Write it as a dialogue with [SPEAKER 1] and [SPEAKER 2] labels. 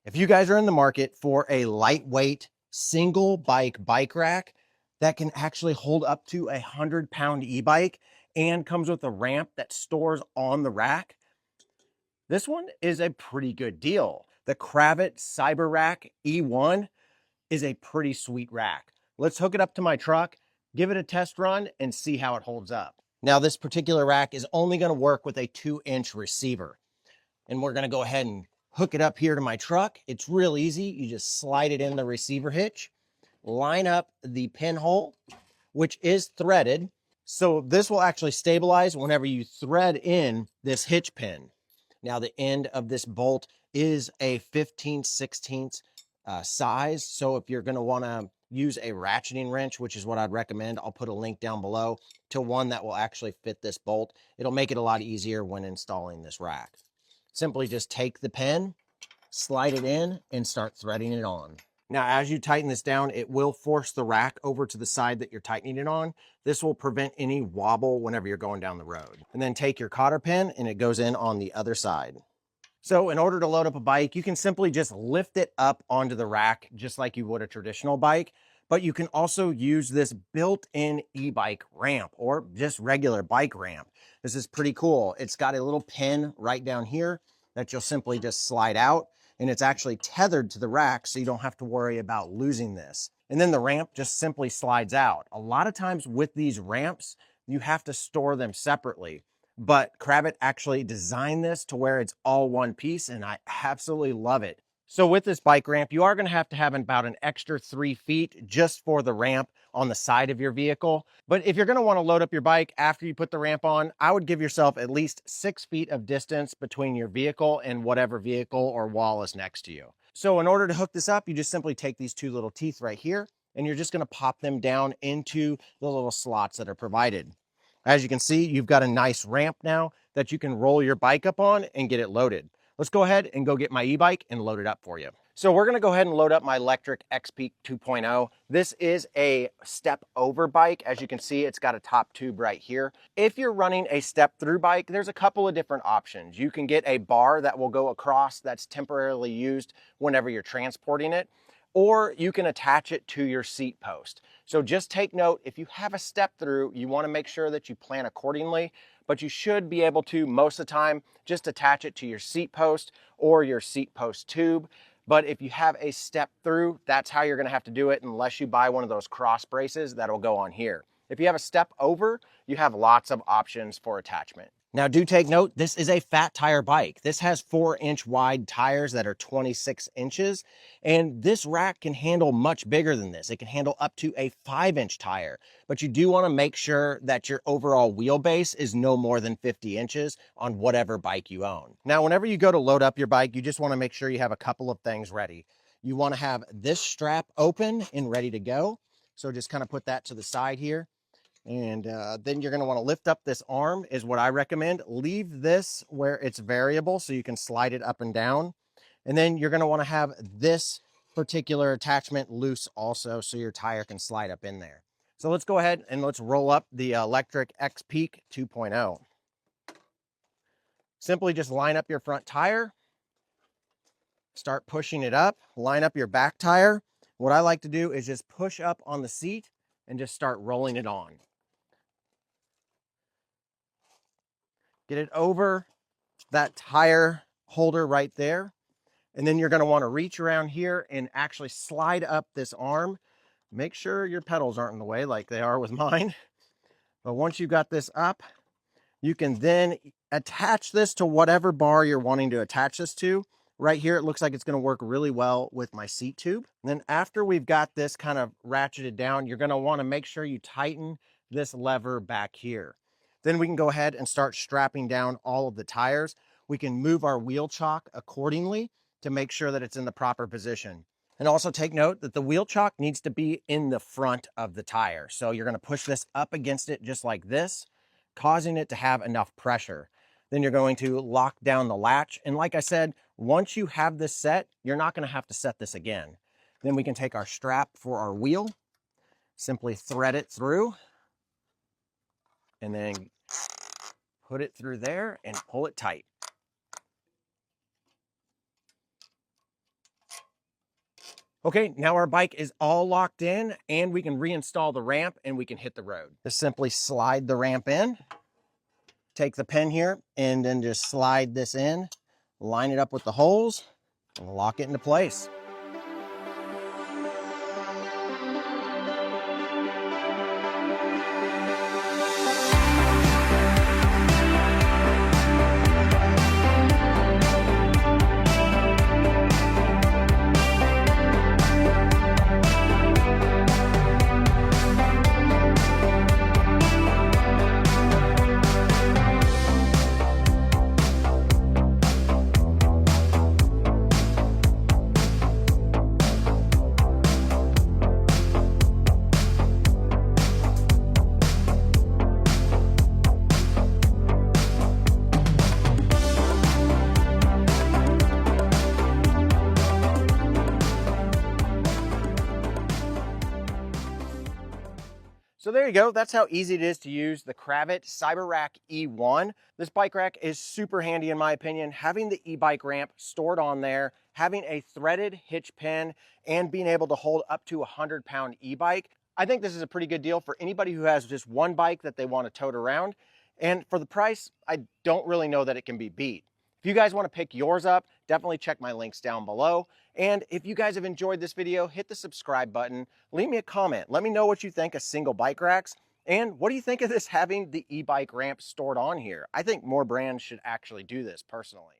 [SPEAKER 1] If you guys are in the market for a lightweight single bike rack that can actually hold up to 100-pound e-bike and comes with a ramp that stores on the rack, this one is a pretty good deal. The Kravit Cyber Rack E1 is a pretty sweet rack. Let's hook it up to my truck, give it a test run, and see how it holds up. Now, this particular rack is only going to work with a 2-inch receiver. And we're going to go ahead and hook it up here to my truck. It's real easy. You just slide it in the receiver hitch, line up the pinhole, which is threaded. So this will actually stabilize whenever you thread in this hitch pin. Now, the end of this bolt is a 15/16 size. So if you're going to want to use a ratcheting wrench, which is what I'd recommend, I'll put a link down below to one that will actually fit this bolt. It'll make it a lot easier when installing this rack. Simply just take the pin, slide it in, and start threading it on. Now, as you tighten this down, it will force the rack over to the side that you're tightening it on. This will prevent any wobble whenever you're going down the road. And then take your cotter pin and it goes in on the other side. So in order to load up a bike, you can simply just lift it up onto the rack just like you would a traditional bike, but you can also use this built-in e-bike ramp or just regular bike ramp. This is pretty cool. It's got a little pin right down here that you'll simply just slide out, and it's actually tethered to the rack so you don't have to worry about losing this. And then the ramp just simply slides out. A lot of times with these ramps, you have to store them separately. But Kravit actually designed this to where it's all one piece, and I absolutely love it. So with this bike ramp, you are going to have about an extra 3 feet just for the ramp on the side of your vehicle. But if you're going to want to load up your bike after you put the ramp on, I would give yourself at least 6 feet of distance between your vehicle and whatever vehicle or wall is next to you. So in order to hook this up, you just simply take these 2 little teeth right here, and you're just going to pop them down into the little slots that are provided. As you can see, you've got a nice ramp now that you can roll your bike up on and get it loaded. Let's go ahead and go get my e-bike and load it up for you. So we're gonna go ahead and load up my electric X-Peak 2.0. This is a step over bike. As you can see, it's got a top tube right here. If you're running a step through bike, there's a couple of different options. You can get a bar that will go across that's temporarily used whenever you're transporting it, or you can attach it to your seat post. So just take note, if you have a step through, you want to make sure that you plan accordingly, but you should be able to, most of the time, just attach it to your seat post or your seat post tube. But if you have a step through, that's how you're going to have to do it unless you buy one of those cross braces that'll go on here. If you have a step over, you have lots of options for attachment. Now do take note, this is a fat tire bike. This has 4-inch wide tires that are 26 inches, and this rack can handle much bigger than this. It can handle up to a 5-inch tire, but you do want to make sure that your overall wheelbase is no more than 50 inches on whatever bike you own. Now, whenever you go to load up your bike, you just want to make sure you have a couple of things ready. You want to have this strap open and ready to go. So just kind of put that to the side here. And then you're going to want to lift up this arm is what I recommend. Leave this where it's variable so you can slide it up and down. And then you're going to want to have this particular attachment loose also so your tire can slide up in there. So let's go ahead and let's roll up the electric X-Peak 2.0. Simply just line up your front tire, start pushing it up, line up your back tire. What I like to do is just push up on the seat and just start rolling it on. Get it over that tire holder right there. And then you're going to want to reach around here and actually slide up this arm. Make sure your pedals aren't in the way like they are with mine. But once you've got this up, you can then attach this to whatever bar you're wanting to attach this to. Right here, it looks like it's going to work really well with my seat tube. And then after we've got this kind of ratcheted down, you're going to want to make sure you tighten this lever back here. Then we can go ahead and start strapping down all of the tires. We can move our wheel chock accordingly to make sure that it's in the proper position. And also take note that the wheel chock needs to be in the front of the tire. So you're going to push this up against it just like this, causing it to have enough pressure. Then you're going to lock down the latch. And like I said, once you have this set, you're not going to have to set this again. Then we can take our strap for our wheel, simply thread it through, and then put it through there and pull it tight. Okay, now our bike is all locked in and we can reinstall the ramp and we can hit the road. Just simply slide the ramp in, take the pin here and then just slide this in, line it up with the holes and lock it into place. So there you go. That's how easy it is to use the Kravit CyberRack E1. This bike rack is super handy in my opinion. Having the e-bike ramp stored on there, having a threaded hitch pin, and being able to hold up to a 100-pound e-bike. I think this is a pretty good deal for anybody who has just one bike that they want to tote around. And for the price, I don't really know that it can be beat. If you guys want to pick yours up, definitely check my links down below. And if you guys have enjoyed this video, hit the subscribe button, leave me a comment. Let me know what you think of single bike racks. And what do you think of this having the e-bike ramp stored on here? I think more brands should actually do this personally.